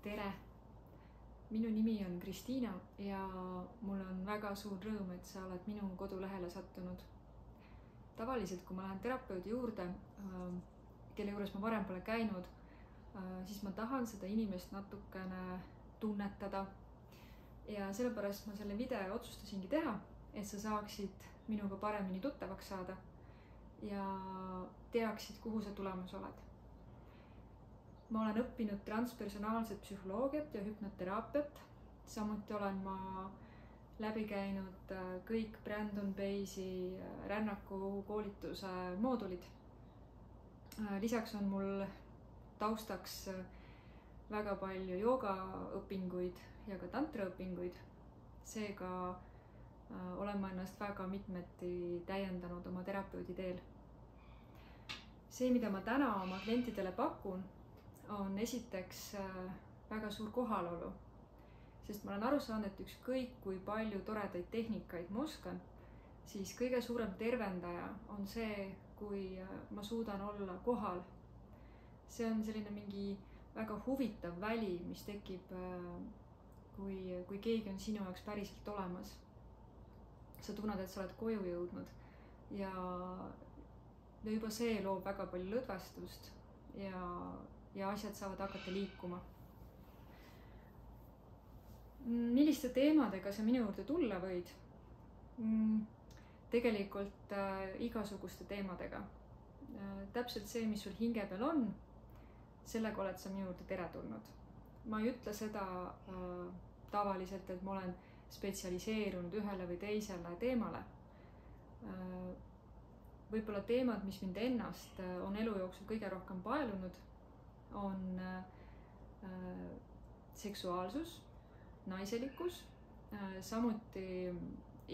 Tere! Minu nimi on Kristiina ja mul on väga suur rõõm, et sa oled minu kodulehele sattunud. Tavaliselt, kui ma lähen terapeudi juurde, kelle juures ma varem pole käinud, siis ma tahan seda inimest natukene tunnetada. Ja sellepärast ma selle video otsustasingi teha, et sa saaksid minuga paremini tuttavaks saada ja teaksid, kuhu sa tulemas oled. Ma olen õppinud transpersonaalset psühholoogiat ja hüpnoteraapiat. Samuti olen ma läbi käinud kõik Brandon Bayesi rännaku koolituse moodulid. Lisaks on mul taustaks väga palju joogaõpinguid ja ka tantraõpinguid. Seega olen ma ennast väga mitmeti täiendanud oma terapeudi teel. See, mida ma täna oma klientidele pakun, on esiteks väga suur kohalolu, sest ma olen aru saanud, et ükskõik kui palju toredaid tehnikaid ma oskan, siis kõige suurem tervendaja on see, kui ma suudan olla kohal. See on selline mingi väga huvitav väli, mis tekib, kui keegi on sinu jaoks päriselt olemas. Sa tunned, et sa oled koju jõudnud ja juba see loob väga palju lõdvestust ja asjad saavad hakata liikuma. Milliste teemadega sa minu juurde tulla võid? Tegelikult igasuguste teemadega. Täpselt see, mis sul hinge peal on, sellega oled sa minu juurde teretulnud. Ma ei ütle seda tavaliselt, et ma olen spetsialiseerunud ühele või teisele teemale. Võib-olla teemad, mis mind ennast on elu jooksul kõige rohkem paelunud, on seksuaalsus, naiselikkus, samuti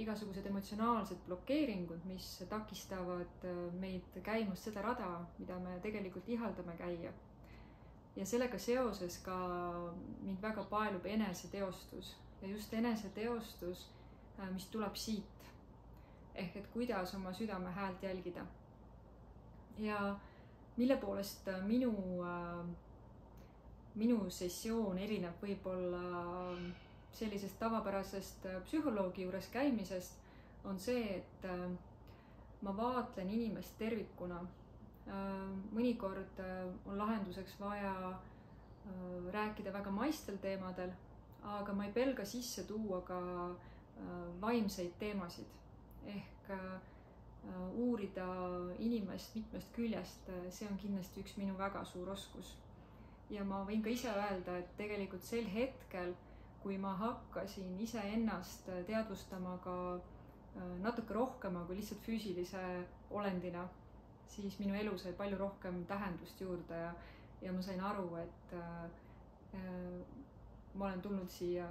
igasugused emotsionaalsed blokeeringud, mis takistavad meid käimast seda rada, mida me tegelikult ihaldame käia. Ja sellega seoses ka mind väga paelub eneseteostus ja just eneseteostus, mis tuleb siit. Ehk et kuidas oma südame häält jälgida. Ja mille poolest minu sessioon erineb võib-olla sellisest tavapärasest psühholoogi juures käimisest, on see, et ma vaatlen inimest tervikuna. Mõnikord on lahenduseks vaja rääkida väga maistel teemadel, aga ma ei pelga sisse tuua ka vaimseid teemasid. Ehk uurida inimest mitmest küljest, see on kindlasti üks minu väga suur oskus. Ja ma võin ka ise öelda, et tegelikult sel hetkel, kui ma hakkasin iseennast teadvustama ka natuke rohkema kui lihtsalt füüsilise olendina, siis minu elu sai palju rohkem tähendust juurde ja ma sain aru, et ma olen tulnud siia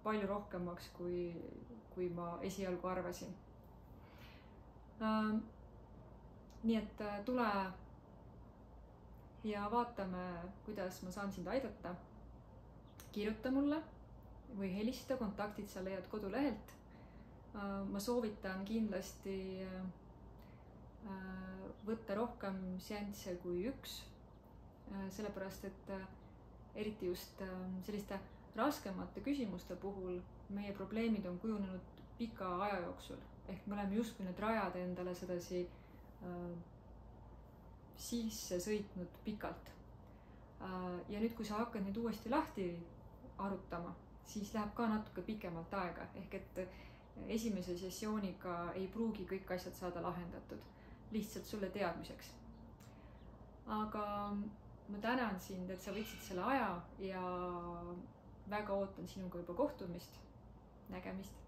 palju rohkemaks, kui ma esialgu arvasin. Nii et tule ja vaatame, kuidas ma saan sind aidata. Kirjuta mulle või helista, kontaktid sa leiad kodulehelt. Ma soovitan kindlasti võtta rohkem seansse kui üks, sellepärast et eriti just selliste raskemate küsimuste puhul meie probleemid on kujunenud pika aja jooksul. Ehk me oleme justkui need rajad endale sedasi sisse sõitnud pikalt. Ja nüüd, kui sa hakkad nüüd uuesti lahti arutama, siis läheb ka natuke pikemalt aega. Ehk et esimese sessiooniga ei pruugi kõik asjad saada lahendatud. Lihtsalt sulle teadmiseks. Aga ma tänan sind, et sa võtsid selle aja ja väga ootan sinuga juba kohtumist. Nägemist!